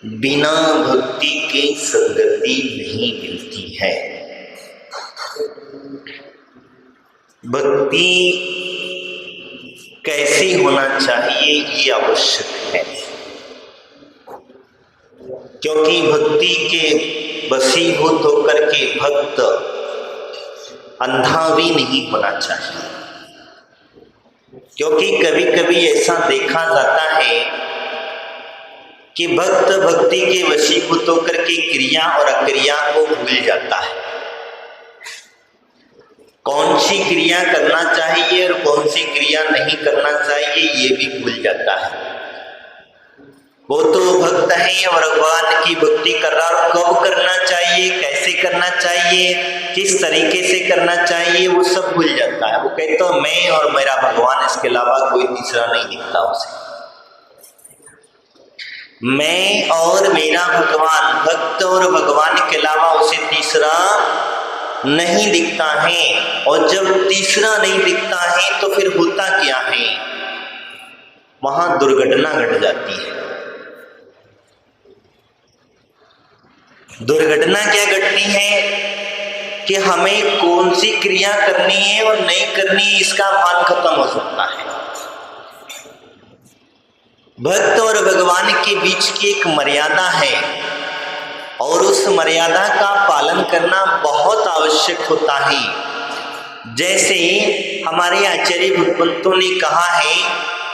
बिना भक्ति के सद्गति नहीं मिलती है। भक्ति कैसे होना चाहिए ये आवश्यक है, क्योंकि भक्ति के वशीभूत होकर के भक्त अंधा भी नहीं होना चाहिए। क्योंकि कभी कभी ऐसा देखा जाता है कि भक्त भक्ति के वशीभूत होकर के क्रिया और अक्रिया को भूल जाता है। कौन सी क्रिया करना चाहिए और कौन सी क्रिया नहीं करना चाहिए ये भी भूल जाता है। वो तो भक्त है और भगवान की भक्ति कर रहा है, कब करना चाहिए, कैसे करना चाहिए, किस तरीके से करना चाहिए वो सब भूल जाता है। वो कहता है मैं और मेरा भगवान, इसके अलावा कोई तीसरा नहीं दिखता उसे। मैं और मेरा भगवान, भक्त और भगवान के अलावा उसे तीसरा नहीं दिखता है। और जब तीसरा नहीं दिखता है तो फिर होता क्या है, वहां दुर्घटना घट जाती है। दुर्घटना क्या घटती है कि हमें कौन सी क्रिया करनी है और नहीं करनी है इसका भान खत्म हो सकता है। भक्त और भगवान के बीच की एक मर्यादा है और उस मर्यादा का पालन करना बहुत आवश्यक होता है। जैसे हमारे आचार्य भगवंतों ने कहा है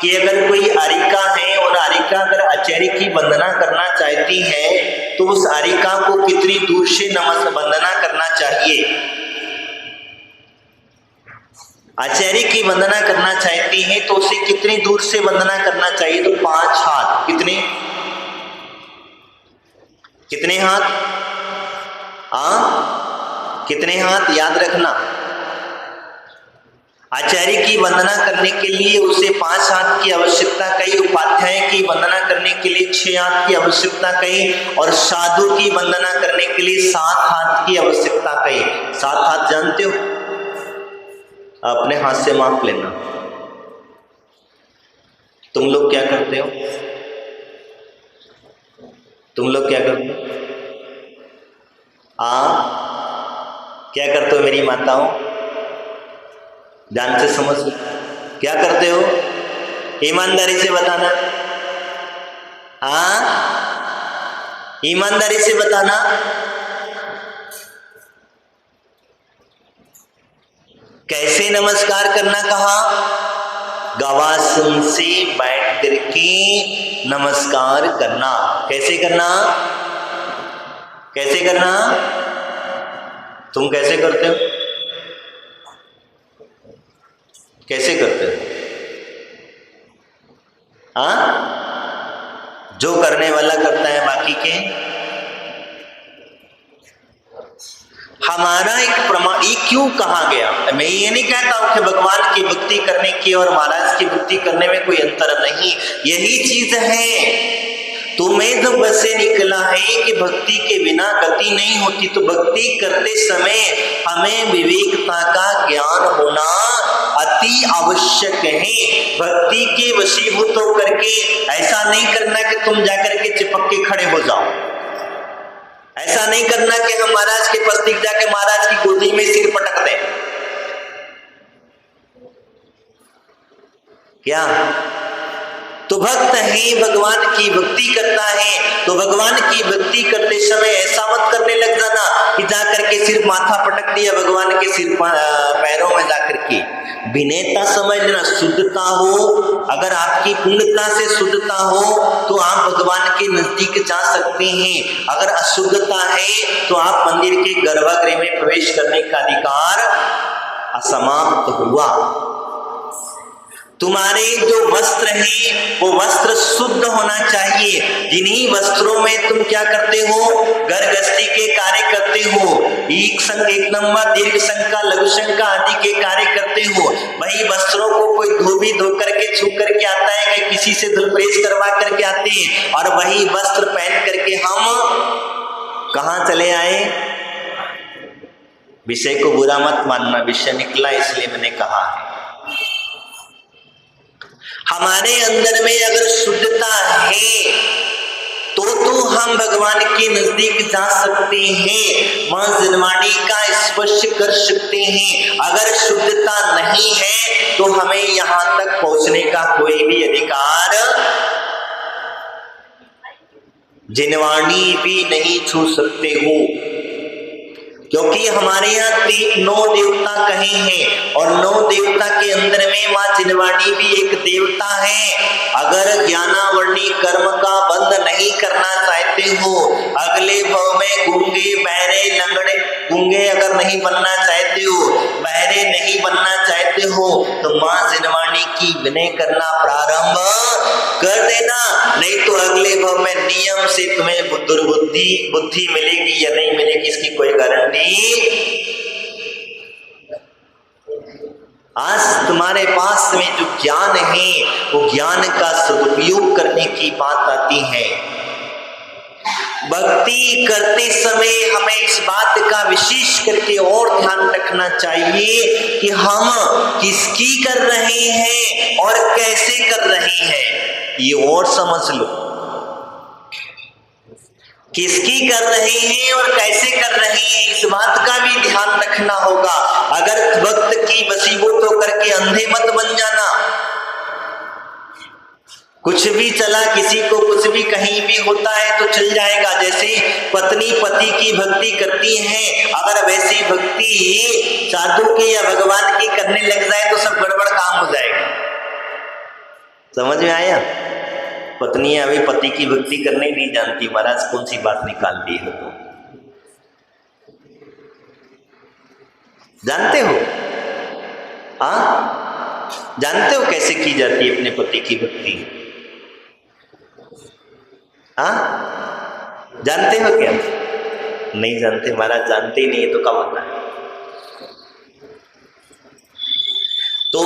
कि अगर कोई आरिका है और आरिका अगर आचार्य की वंदना करना चाहती है तो उस आरिका को कितनी दूर से वंदना करना चाहिए। आचार्य की वंदना करना चाहती है तो उसे कितनी दूर से वंदना करना चाहिए, तो 5 हाथ। कितने हाथ? कितने हाथ याद रखना। आचार्य की वंदना करने के लिए उसे 5 हाथ की आवश्यकता कही, उपाध्याय की वंदना करने के लिए 6 हाथ की आवश्यकता कही और साधु की वंदना करने के लिए 7 हाथ की आवश्यकता कही। 7 हाथ जानते हो? अपने हाथ से माप लेना। तुम लोग क्या करते हो? क्या करते हो मेरी माताओं? ध्यान से समझ, क्या करते हो? ईमानदारी से बताना। ईमानदारी से बताना। कैसे नमस्कार करना कहा? गवासन से बैठ करके नमस्कार करना। कैसे करना? तुम कैसे करते हो? कैसे करते हो? जो करने वाला करता है, बाकी के हमारा एक प्रमाण। ये क्यों कहा गया? मैं ये नहीं कहता हूं कि भगवान की भक्ति करने की और महाराज की भक्ति करने में कोई अंतर नहीं, यही चीज है। तुम्हें जब बसे निकला है कि भक्ति के बिना गति नहीं होती, तो भक्ति करते समय हमें विवेकता का ज्ञान होना अति आवश्यक है। भक्ति के वशीभूत होकर के ऐसा नहीं करना कि तुम जाकर के चिपक के खड़े हो जाओ। ऐसा नहीं करना कि हम महाराज के पास दिख जाके महाराज की गोदी में सिर पटक दें। क्या? तो भक्त है, भगवान की भक्ति करता है, तो भगवान की भक्ति करते समय ऐसा मत करने लग जाना कि जाकर के सिर्फ माथा पटक दिया भगवान के सिर पैरों में जाकर के। विनयता समझना, शुद्धता हो। अगर आपकी पूर्णता से शुद्धता हो तो आप भगवान के नजदीक जा सकते हैं। अगर अशुद्धता है तो आप मंदिर के गर्भगृह में प्रवेश करने का अधिकार असमाप्त हुआ। तुम्हारे जो वस्त्र हैं वो वस्त्र शुद्ध होना चाहिए। जिन्हीं वस्त्रों में तुम क्या करते हो? घर गृहस्थी के कार्य करते हो, एक संग, एक नंबर, दीर्घ शंका, लघु शंका आदि के कार्य करते हो। वही वस्त्रों को कोई धो करके छू करके आता है, कि किसी से प्रेस करवा करके आते हैं, और वही वस्त्र पहन करके हम कहां चले आए? विषय को बुरा मत मानना, विषय निकला इसलिए मैंने कहा है। हमारे अंदर में अगर शुद्धता है तो तो हम भगवान के नजदीक जा सकते हैं, मां जनवाणी का स्पर्श कर सकते हैं। अगर शुद्धता नहीं है तो हमें यहां तक पहुंचने का कोई भी अधिकार, जनवाणी भी नहीं छू सकते हो, क्योंकि हमारे यहाँ 9 देवता कहे हैं और 9 देवता के अंदर में मां जिनवाणी भी एक देवता है। अगर ज्ञानावर्णी कर्म का बंध नहीं करना चाहते हो, अगले भव में गूंगे बहरे लंगड़े गूंगे अगर नहीं बनना चाहते हो, बहरे नहीं बनना चाहते हो, तो मां जिनवाणी की विनय करना प्रारंभ कर देना। नहीं तो अगले भव में नियम से तुम्हें बुद्धि मिलेगी या नहीं मिलेगी, इसकी कोई गारंटी। आज तुम्हारे पास में जो ज्ञान है वो ज्ञान का सदुपयोग करने की बात आती है। भक्ति करते समय हमें इस बात का विशेष करके और ध्यान रखना चाहिए कि हम किसकी कर रहे हैं और कैसे कर रहे हैं, ये और समझ लो। किसकी कर रहे हैं और कैसे कर रहे हैं, इस बात का भी ध्यान रखना होगा। अगर भक्त की वसीबत होकर के अंधे मत बन जाना। कुछ भी चला, किसी को कुछ भी कहीं भी होता है तो चल जाएगा। जैसे पत्नी पति की भक्ति करती है, अगर वैसी भक्ति साधु की या भगवान की करने लग जाए तो सब गड़बड़ काम हो जाएगा। समझ में आया? पत्नी अभी पति की भक्ति करने नहीं जानती, महाराज कौन सी बात निकाल दी है, तो जानते हो? हाँ, जानते हो कैसे की जाती है अपने पति की भक्ति? हाँ, जानते हो क्या? नहीं जानते महाराज, जानते ही नहीं है तो क्या होता है? तो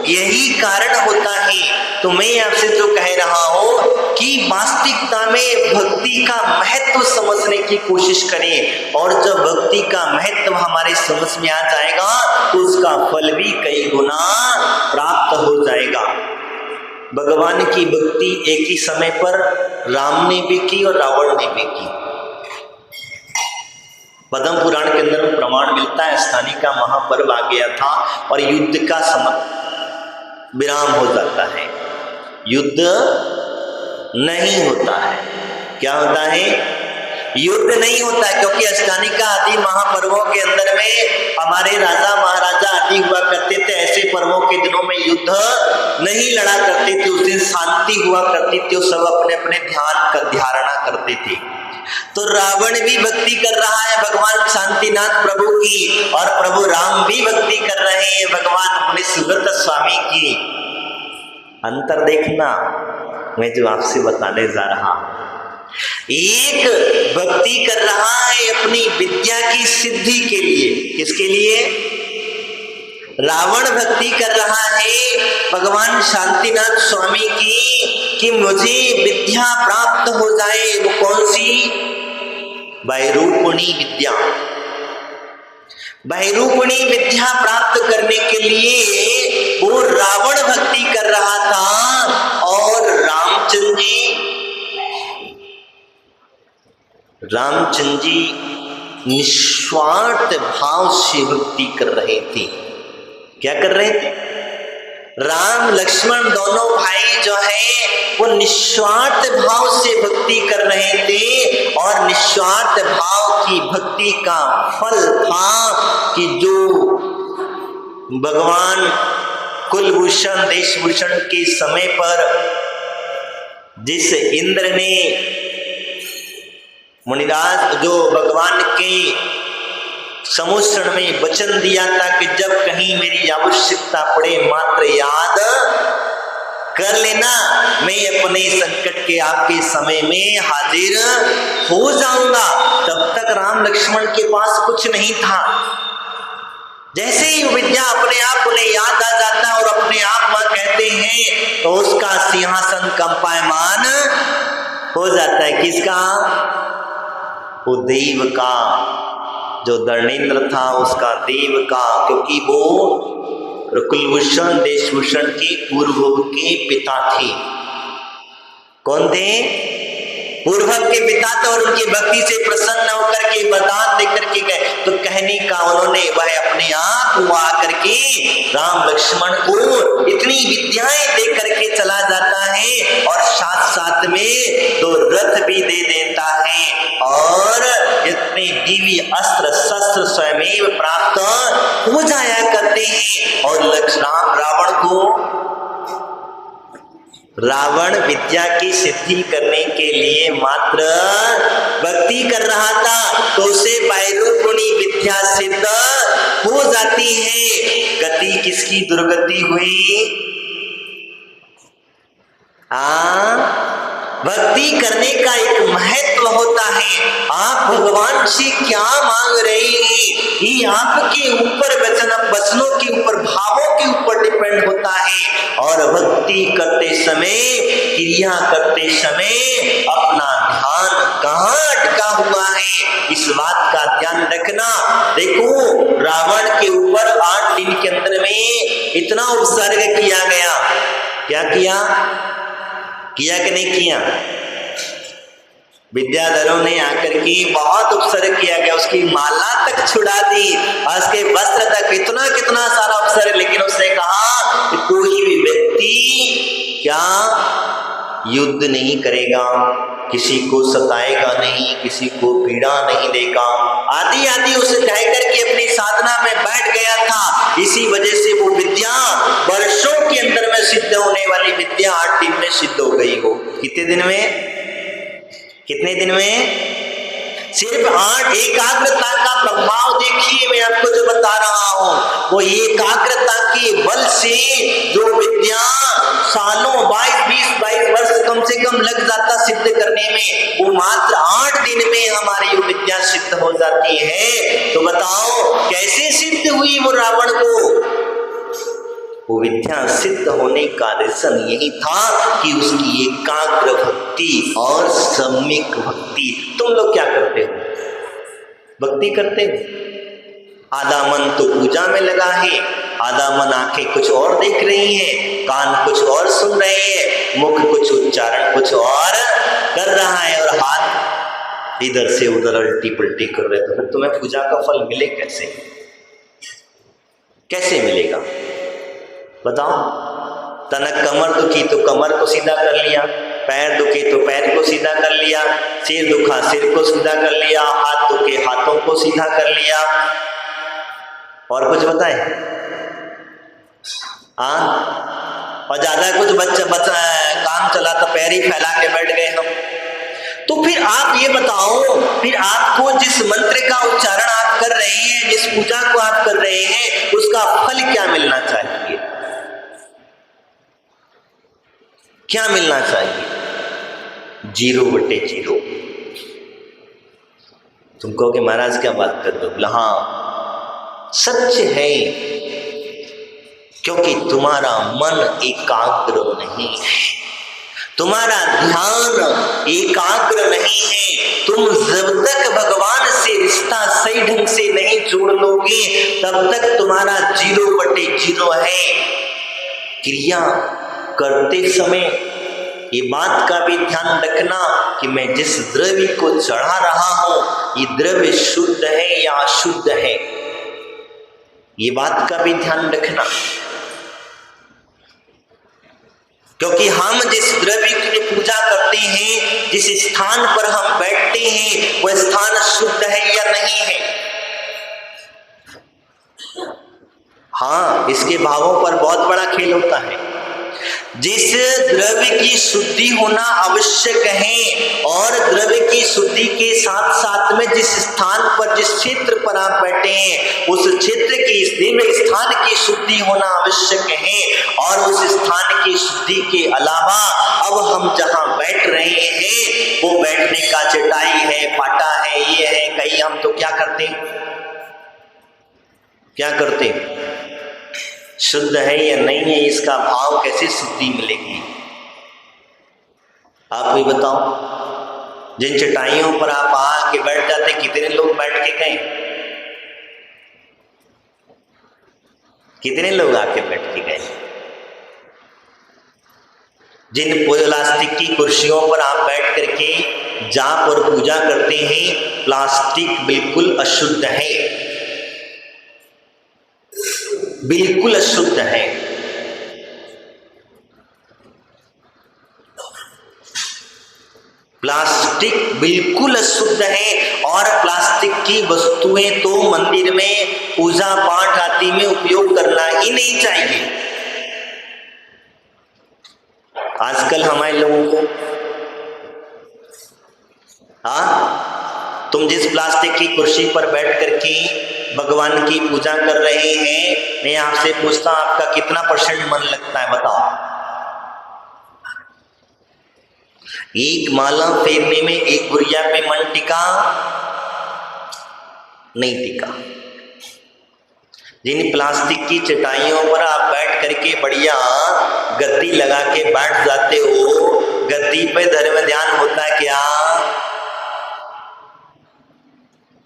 यही कारण होता है। तो मैं आपसे जो कह रहा हूं कि वास्तविकता में भक्ति का महत्व समझने की कोशिश करें, और जब भक्ति का महत्व हमारे समझ में आ जाएगा तो उसका फल भी कई गुना प्राप्त हो जाएगा। भगवान की भक्ति एक ही समय पर राम ने भी की और रावण ने भी की। पद्म पुराण के अंदर प्रमाण मिलता है, स्थानी का महापर्व आ गया था और युद्ध का विराम हो जाता है, युद्ध नहीं होता है। क्या होता है? युद्ध नहीं होता है, क्योंकि अष्टानी का आदि महापर्वों के अंदर में हमारे राजा महाराजा आदि हुआ करते थे। ऐसे पर्वों के दिनों में युद्ध नहीं लड़ा करते थे, उस दिन शांति हुआ करती थी, सब अपने अपने ध्यान का धारणा करते थे। तो रावण भी भक्ति कर रहा है भगवान शांतिनाथ प्रभु की, और प्रभु राम भी भक्ति कर रहे हैं भगवान मुनि सुब्रत स्वामी की। अंतर देखना मैं जो आपसे बताने जा रहा हूं। एक भक्ति कर रहा है अपनी विद्या की सिद्धि के लिए। किसके लिए? रावण भक्ति कर रहा है भगवान शांतिनाथ स्वामी की कि मुझे विद्या प्राप्त हो जाए। वो कौन सी? वैरूपणी विद्या। वैरूपणी विद्या प्राप्त करने के लिए वो रावण भक्ति कर रहा था, और रामचंद्र जी निस्वार्थ भाव से भक्ति कर रहे थे। क्या कर रहे थे? राम लक्ष्मण दोनों भाई जो है वो निस्वार्थ भाव से भक्ति कर रहे थे, और निस्वार्थ भाव की भक्ति का फल था कि जो भगवान कुलभूषण देशभूषण के समय पर जिस इंद्र ने मुनिराज जो भगवान के समुद्र में वचन दिया था कि जब कहीं मेरी आवश्यकता पड़े मात्र याद कर लेना, मैं अपने संकट के आपके समय में हाजिर हो जाऊंगा। तब तक राम लक्ष्मण के पास कुछ नहीं था। जैसे ही विद्या अपने आप उन्हें याद आ जाता और अपने आप वह कहते हैं तो उसका सिंहासन कंपायमान हो जाता है। किसका? वो देव का, जो दर्णेन्द्र था उसका, देव का, क्योंकि वो कुलभूषण देशभूषण के पूर्व के पिता थे। कौन थे? पूर्वक के पिता तो और उनकी भक्ति से प्रसन्न होकर के वरदान देकर के गए, तो कहने का उन्होंने वह अपने आप हुआ करके राम लक्ष्मण को इतनी विद्याएं दे करके चला जाता है और साथ साथ में 2 रथ भी दे देता है और इतने दिव्य अस्त्र शस्त्र स्वयं प्राप्त हो जाया करते हैं। और रावण विद्या की सिद्धि करने के लिए मात्र भक्ति कर रहा था, तो उसे वैरूपणी विद्या सिद्ध हो जाती है। गति किसकी दुर्गति हुई? भक्ति करने का एक महत्व होता है। आप भगवान से क्या मांग रहे हैं ये आपके ऊपर वचनों के ऊपर, भावों के ऊपर डिपेंड होता है। और भक्ति करते समय, क्रिया करते समय अपना ध्यान कहाँ अटका हुआ है, इस बात का ध्यान रखना। देखो रावण के ऊपर 8 दिन के अंदर में इतना उपसर्ग किया गया। क्या किया कि नहीं किया? विद्याधरों ने आकर के बहुत उपसर्ग किया गया, उसकी माला तक छुड़ा दी, उसके वस्त्र तक कितना सारा उपसर्ग। लेकिन उसने कहा कि कोई भी व्यक्ति क्या युद्ध नहीं करेगा, किसी को सताएगा नहीं, किसी को पीड़ा नहीं देगा, आदि उसे कह करके अपनी साधना में बैठ गया था। इसी वजह से वो विद्या वर्षों के अंदर में सिद्ध होने वाली विद्या 8 दिन में सिद्ध हो गई हो। कितने दिन में? सिर्फ 8। एकाग्रता का प्रभाव देखिए, मैं आपको जो बता रहा हूं वो एकाग्रता के बल से जो विद्या सालों 22 वर्ष कम से कम लग जाता सिद्ध करने में, वो मात्र 8 दिन में हमारी वो विद्या सिद्ध हो जाती है। तो बताओ कैसे सिद्ध हुई वो रावण को? वो विद्या सिद्ध होने का रीजन यही था कि उसकी एकाग्र भक्ति और सम्यक भक्ति। तुम लोग क्या करते हो? भक्ति करते हो? आधा मन तो पूजा में लगा है, आधा मन आंखें कुछ और देख रही हैं, कान कुछ और सुन रहे हैं, मुख कुछ उच्चारण कुछ और कर रहा है और हाथ इधर से उधर उल्टी पुल्टी कर रहे। तो फिर तुम्हें पूजा का फल मिले कैसे मिलेगा? बताओ। तनक कमर दुखी तो कमर को सीधा कर लिया, पैर दुखे तो पैर को सीधा कर लिया, सिर दुखा सिर को सीधा कर लिया, हाथ दुखे हाथों को सीधा कर लिया। और कुछ बताए? और ज्यादा कुछ बच्चा काम चला तो पैर ही फैला के बैठ गए हम। तो फिर आप ये बताओ, फिर आपको जिस मंत्र का उच्चारण आप कर रहे हैं, जिस पूजा को आप कर रहे हैं, उसका फल क्या मिलना चाहिए? क्या मिलना चाहिए? 0/0। तुम कहोगे महाराज क्या बात कर रहे हो? हाँ सच है, क्योंकि तुम्हारा मन एकाग्र नहीं है, तुम्हारा ध्यान एकाग्र नहीं है। तुम जब तक भगवान से रिश्ता सही ढंग से नहीं जोड़ लोगे तब तक तुम्हारा 0/0 है। क्रिया करते समय ये बात का भी ध्यान रखना कि मैं जिस द्रव्य को चढ़ा रहा हूं ये द्रव्य शुद्ध है या अशुद्ध है, ये बात का भी ध्यान रखना। क्योंकि हम जिस द्रव्य की पूजा करते हैं, जिस स्थान पर हम बैठते हैं, वह स्थान शुद्ध है या नहीं है। हाँ, इसके भावों पर बहुत बड़ा खेल होता है। जिस द्रव्य की शुद्धि होना आवश्यक है और द्रव्य की शुद्धि के साथ साथ में जिस स्थान पर, जिस क्षेत्र पर आप बैठे हैं, उस क्षेत्र की, इस दिव्य स्थान की शुद्धि होना आवश्यक है। और उस स्थान की शुद्धि के अलावा अब हम जहां बैठ रहे हैं वो बैठने का चटाई है, पाटा है, ये है, कहीं हम तो क्या करते शुद्ध है या नहीं है, इसका भाव कैसे शुद्धि मिलेगी? आप भी बताओ। जिन चटाइयों पर आप आके बैठ जाते, कितने लोग बैठ के गए? कितने लोग आके बैठ के गए? जिन प्लास्टिक की कुर्सियों पर आप बैठ करके जाप और पूजा करते हैं, प्लास्टिक बिल्कुल अशुद्ध है, बिल्कुल अशुद्ध है। प्लास्टिक बिल्कुल अशुद्ध है और प्लास्टिक की वस्तुएं तो मंदिर में पूजा पाठ आदि में उपयोग करना ही नहीं चाहिए। आजकल हमारे लोगों को तुम जिस प्लास्टिक की कुर्सी पर बैठ करके भगवान की पूजा कर रहे हैं, मैं आपसे पूछता हूं आपका कितना % मन लगता है, बताओ। एक माला फेरने में एक गुड़िया पे मन टिका नहीं टिका। जिन प्लास्टिक की चटाइयों पर आप बैठ करके बढ़िया गद्दी लगा के बैठ जाते हो, गद्दी पे धर्म ध्यान होता है क्या,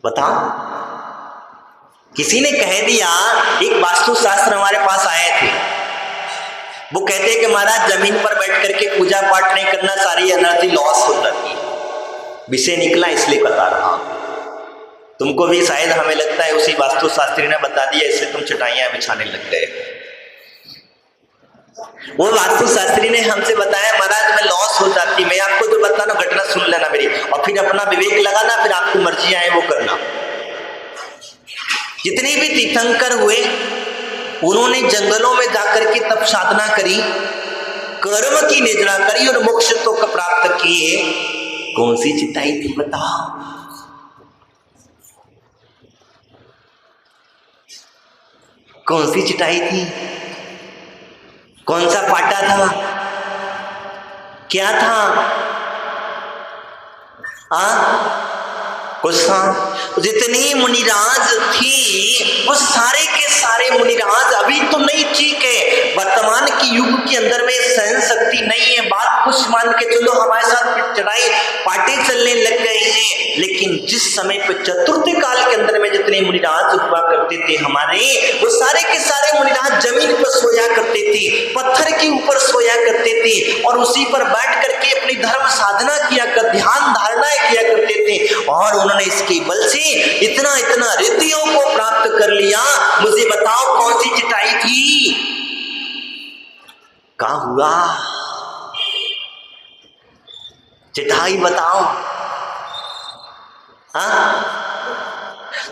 बता। किसी ने कह दिया, एक वास्तुशास्त्र हमारे पास आए थे, वो कहते हैं कि महाराज जमीन पर बैठ करके पूजा पाठ नहीं करना, सारी एनर्जी लॉस हो जाती है। विषय निकला इसलिए बता रहा हूं, तुमको भी शायद हमें लगता है उसी वास्तुशास्त्री ने बता दिया, इससे तुम चटाइयां बिछाने लग गए। वो वास्तुशास्त्री ने हमसे बताया महाराज मैं लॉस हो जाती, मैं आपको जो बताना घटना सुन लेना मेरी, और फिर अपना विवेक लगाना, फिर आपको मर्जी आए वो करना। जितने भी तीर्थंकर हुए उन्होंने जंगलों में जाकर के तप साधना करी, कर्म की निद्रा करी और मोक्ष तो प्राप्त किए। कौन सी चिताई थी बताओ, कौन सी चिटाई थी, कौन सा पाटा था, क्या था, जितनी मुनिराज थी वो सारे के सारे मुनिराज अभी तो नहीं ठीक है, वर्तमान की युग के अंदर में सहन शक्ति नहीं है, बात कुछ मान के चलो हमारे साथ चढ़ाई पाटे चलने लग गए हैं। लेकिन जिस समय पर चतुर्थ काल के अंदर में जितने मुनिराज हुआ करते थे हमारे, वो सारे के सारे मुनिराज जमीन पर सोया करते थे, पत्थर के ऊपर सोया करते थे और उसी पर बैठ करके अपनी धर्म साधना किया कर, ध्यान धारणाएं किया करते थे, और उन्होंने इसके बल से इतना इतना रिद्धियों को प्राप्त कर लिया। मुझे बताओ कौन सी चिटाई थी, क्या हुआ, चिटाई बताओ।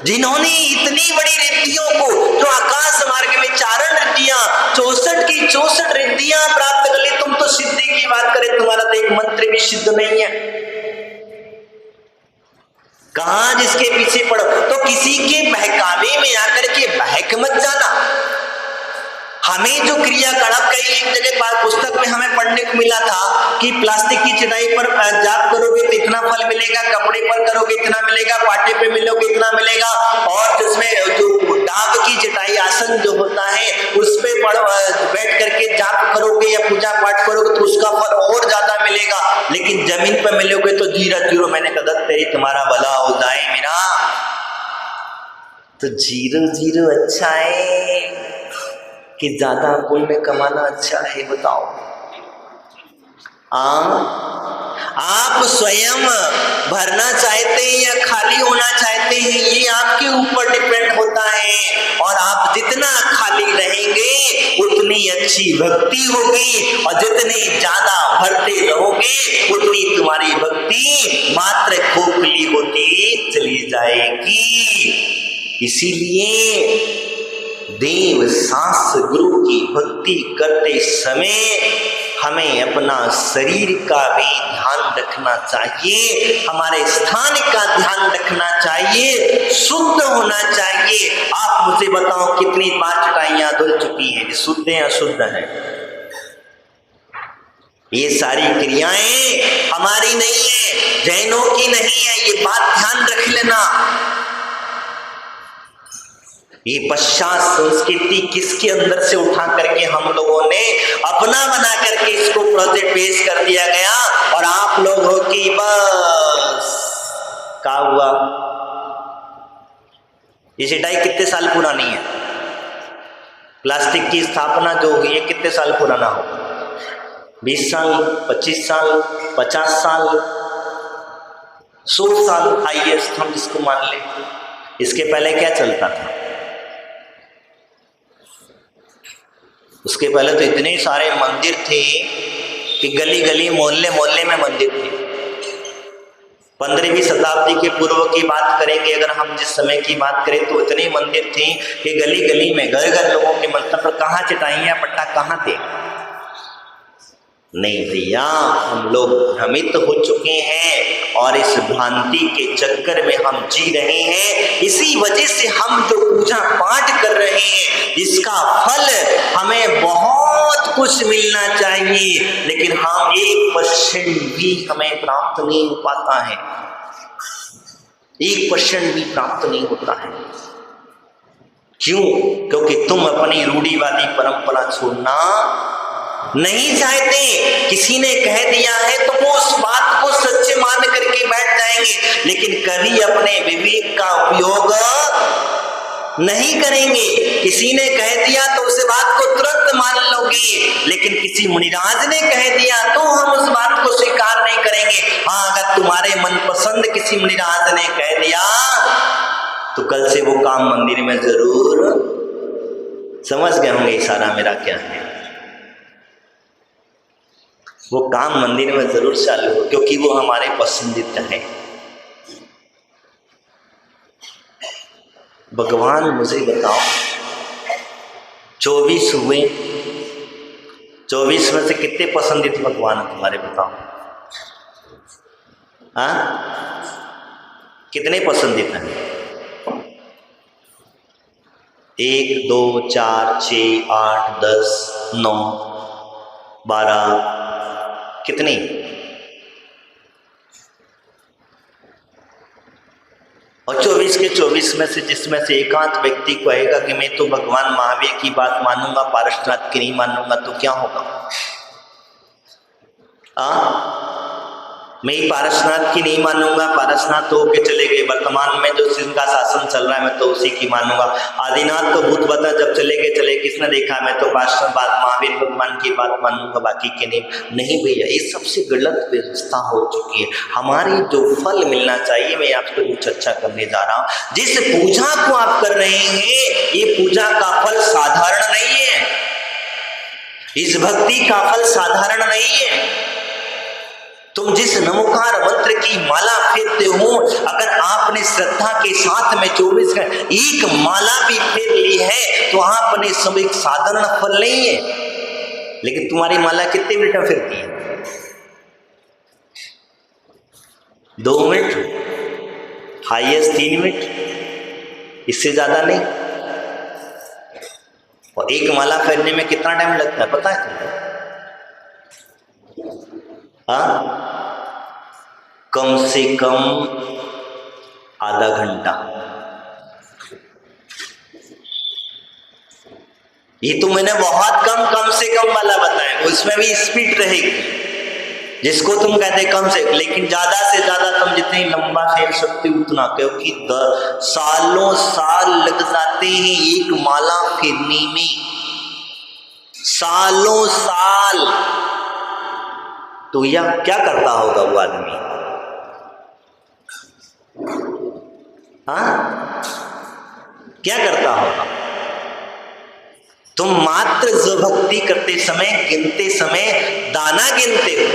जिन्होंने इतनी बड़ी रिद्धियों को, जो आकाश मार्ग में चारण रिद्धियां 64 की 64 रिद्धियां प्राप्त कर ली, तुम तो सिद्धि की बात करें, तुम्हारा तो एक मंत्र भी सिद्ध नहीं है। कहां जिसके पीछे पड़ो, तो किसी के बहकावे में आकर के बहक मत जाना। हमें जो क्रियाकलाप कई एक जगह पुस्तक में हमें पढ़ने को मिला था कि प्लास्टिक की चटाई पर जाप करोगे तो इतना फल मिलेगा, कपड़े पर करोगे इतना मिलेगा, पाटे पे मिलोगे इतना मिलेगा, और जिसमें जो डाब की चटाई आसन जो होता है उस पे बैठ करके जाप करोगे या पूजा पाठ करोगे तो उसका फल और ज्यादा मिलेगा। लेकिन जमीन पर मिलोगे तो 0 मैंने कहा तेरी तुम्हारा भला हो जाए मेरा, तो 0 अच्छा है कि ज्यादा पुण्य कमाना अच्छा है, बताओ। आप स्वयं भरना चाहते हैं या खाली होना चाहते हैं, ये आपके ऊपर डिपेंड होता है। और आप जितना खाली रहेंगे उतनी अच्छी भक्ति होगी, और जितनी ज्यादा भरते रहोगे उतनी तुम्हारी भक्ति मात्र खोखली होती चली जाएगी। इसीलिए देव शास्त्र गुरु की भक्ति करते समय हमें अपना शरीर का भी ध्यान रखना चाहिए, हमारे स्थान का ध्यान रखना चाहिए, शुद्ध होना चाहिए। आप मुझे बताओ कितनी बार चटाइयां धुल चुकी है, शुद्ध है अशुद्ध है? ये सारी क्रियाएं हमारी नहीं है, जैनों की नहीं है, ये बात ध्यान रख लेना। ये पश्चात संस्कृति किसके अंदर से उठा करके हम लोगों ने अपना बना करके इसको प्रोजेक्ट पेश कर दिया गया, और आप लोग हो कि बस क्या हुआ। ये चटाई कितने साल पुरानी है, प्लास्टिक की स्थापना जो हुई है कितने साल पुराना हो, 20 साल, 25 साल, 50 साल, 100 साल हाईएस्ट हम इसको मान लें। इसके पहले क्या चलता था? उसके पहले तो इतने सारे मंदिर थे कि गली गली मोहल्ले मोहल्ले में मंदिर थे। 15वीं शताब्दी के पूर्व की बात करेंगे अगर हम, जिस समय की बात करें, तो इतने मंदिर थे कि गली गली में घर घर लोगों के मंदिर पर कहाँ चटाइयाँ पट्टा कहाँ थे? नहीं भैया, हम लोग भ्रमित हो चुके हैं और इस भ्रांति के चक्कर में हम जी रहे हैं। इसी वजह से हम जो पूजा पाठ कर रहे हैं, इसका फल हमें बहुत कुछ मिलना चाहिए, लेकिन हम 1% भी हमें प्राप्त नहीं हो पाता है। 1% भी प्राप्त नहीं होता है। क्यों? क्योंकि तुम अपनी रूढ़िवादी परंपरा छोड़ना नहीं चाहते। किसी ने कह दिया है तो वो उस बात को सच्चे मान करके बैठ जाएंगे, लेकिन कभी अपने विवेक का उपयोग नहीं करेंगे। किसी ने कह दिया तो उस बात को तुरंत मान लोगे, लेकिन किसी मुनिराज ने कह दिया तो हम उस बात को स्वीकार नहीं करेंगे। हाँ, अगर तुम्हारे मनपसंद किसी मुनिराज ने कह दिया तो कल से वो काम मंदिर में जरूर, समझ गए होंगे इशारा मेरा क्या है, वो काम मंदिर में जरूर चालू हो, क्योंकि वो हमारे पसंदीदा है। भगवान मुझे बताओ, 24 हुए, 24 में से कितने पसंदीदा भगवान है तुम्हारे? बताओ, हाँ, कितने पसंदीदा हैं? 1 2 4 6 8 10 9 12, कितनी? और 24 के 24 में से जिसमें से एकांत व्यक्ति कहेगा कि मैं तो भगवान महावीर की बात मानूंगा, पारसनाथ की नहीं मानूंगा, तो क्या होगा? मैं ही पारसनाथ की नहीं मानूंगा, पारसनाथ तो होके चले गए, वर्तमान में जो जिनका शासन चल रहा है मैं तो उसी की मानूंगा। आदिनाथ तो भूत बता जब चले गए चले, किसने देखा? मैं तो पारसनाथ बात महावीर भगवान की बात मानूंगा, बाकी के नहीं भैया, ये सबसे गलत व्यवस्था हो चुकी है। हमारी जो फल मिलना चाहिए, मैं आपको जो चर्चा करने जा रहा हूँ, जिस पूजा को आप कर रहे हैं, ये पूजा का फल साधारण नहीं है, इस भक्ति का फल साधारण नहीं है। तुम जिस नमोकार मंत्र की माला फेरते हो, अगर आपने श्रद्धा के साथ में 24 का एक माला भी फेर ली है तो आपने सब एक साधारण फल नहीं है। लेकिन तुम्हारी माला कितने मिनट में फिरती है? 2 मिनट, हाईएस्ट 3 मिनट, इससे ज्यादा नहीं। और एक माला फेरने में कितना टाइम लगता है पता है तुम्हें? कम से कम आधा घंटा। ये तो मैंने बहुत कम से कम वाला बताया, उसमें भी स्पीड रहेगी जिसको तुम कहते कम से, लेकिन ज्यादा से ज्यादा तुम जितनी लंबा फेर सकते उतना, क्योंकि सालों साल लग जाते हैं एक माला फेरने में, सालों साल। तो यह क्या करता होगा वो आदमी? हाँ, क्या करता होगा? तुम मात्र जो भक्ति करते समय, गिनते समय दाना गिनते हो,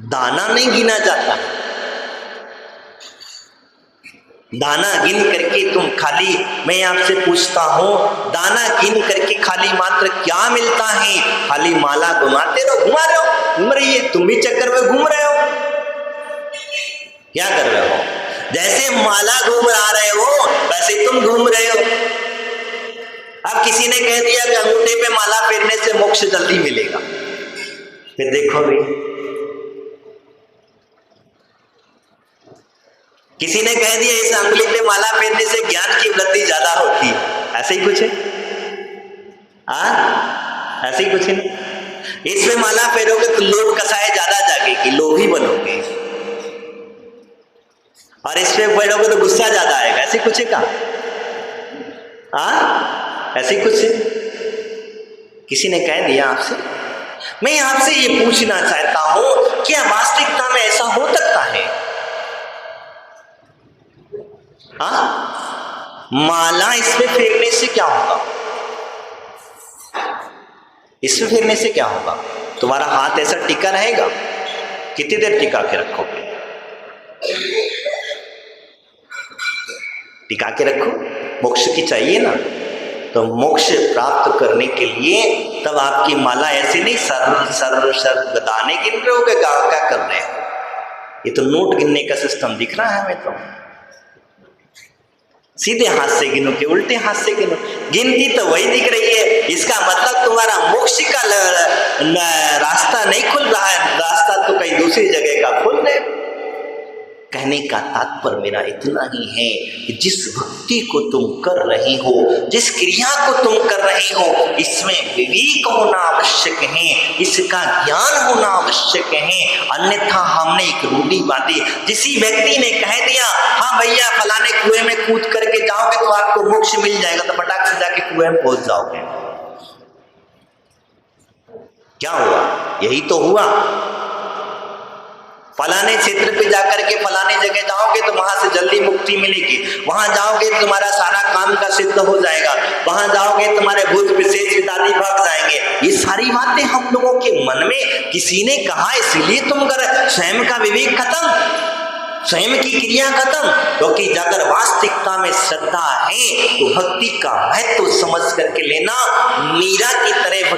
दाना नहीं गिना जाता। दाना गिन करके तुम खाली, मैं आपसे पूछता हूं, दाना गिन करके खाली मात्र क्या मिलता है? खाली माला घुमाते रहो, घुमा रहे हो, घूम रही है, तुम भी चक्कर में घूम रहे हो। क्या कर रहे हो? जैसे माला घूम रहे हो वैसे तुम घूम रहे हो। अब किसी ने कह दिया कि अंगूठे पे माला फेरने से मोक्ष जल्दी मिलेगा, फिर देखो भी। किसी ने कह दिया इस अंगुली पे माला फेरने से ज्ञान की वृद्धि ज्यादा होती है, ऐसे ही कुछ है? ऐसे ही कुछ है। इसमें माला फेरोगे तो लोभ कसाए ज्यादा जागेगी, लोभी बनोगे, और इस पे फेरोगे तो गुस्सा ज्यादा आएगा, ऐसे कुछ है का? ऐसे कुछ है। किसी ने कह दिया आपसे? मैं आपसे ये पूछना चाहता हूं, क्या वास्तविकता में ऐसा हो सकता है? माला इसमें फेरने से क्या होगा? इसमें फेरने से क्या होगा? तुम्हारा हाथ ऐसा टिका रहेगा? कितनी देर टिका के रखोगे? टिका के रखो, मोक्ष की चाहिए ना। तो मोक्ष प्राप्त करने के लिए तब आपकी माला ऐसे नहीं सर सर सर दाने गिन रहे हो क्या कर रहे हो? ये तो नोट गिनने का सिस्टम दिख रहा है हमें। तो सीधे हाथ से गिनो कि उल्टे हाथ से गिनो, गिनती तो वही दिख रही है। इसका मतलब तुम्हारा मोक्ष का रास्ता नहीं खुल रहा है, रास्ता तो कहीं दूसरी जगह का खुल रहा है। कहने का तात्पर्य मेरा इतना ही है कि जिस भक्ति को तुम कर रही हो, जिस क्रिया को तुम कर रही हो, इसमें विवेक होना आवश्यक है, इसका ज्ञान होना आवश्यक है। अन्यथा हमने एक रूढ़ी बांधी। जिसी व्यक्ति ने कह दिया हाँ भैया फलाने कुएं में कूद करके जाओगे तो आपको मोक्ष मिल जाएगा, तो फटाक से जाके कुएं में पहुंच जाओगे। क्या हुआ? यही तो हुआ। फलाने क्षेत्र पे जाकर के फलाने जगह जाओगे तो वहां से जल्दी मुक्ति मिलेगी, वहां जाओगे तो तुम्हारा सारा काम का सिद्ध हो जाएगा, वहां जाओगे तुम्हारे भूत विशेष इत्यादि भाग जाएंगे। ये सारी बातें हम लोगों के मन में किसी ने कहा इसलिए तुम कर, स्वयं का विवेक खत्म, स्वयं की क्रिया खत्म। क्योंकि अगर वास्तविकता में श्रद्धा है तो भक्ति का महत्व समझ करके लेना। मीरा की तरह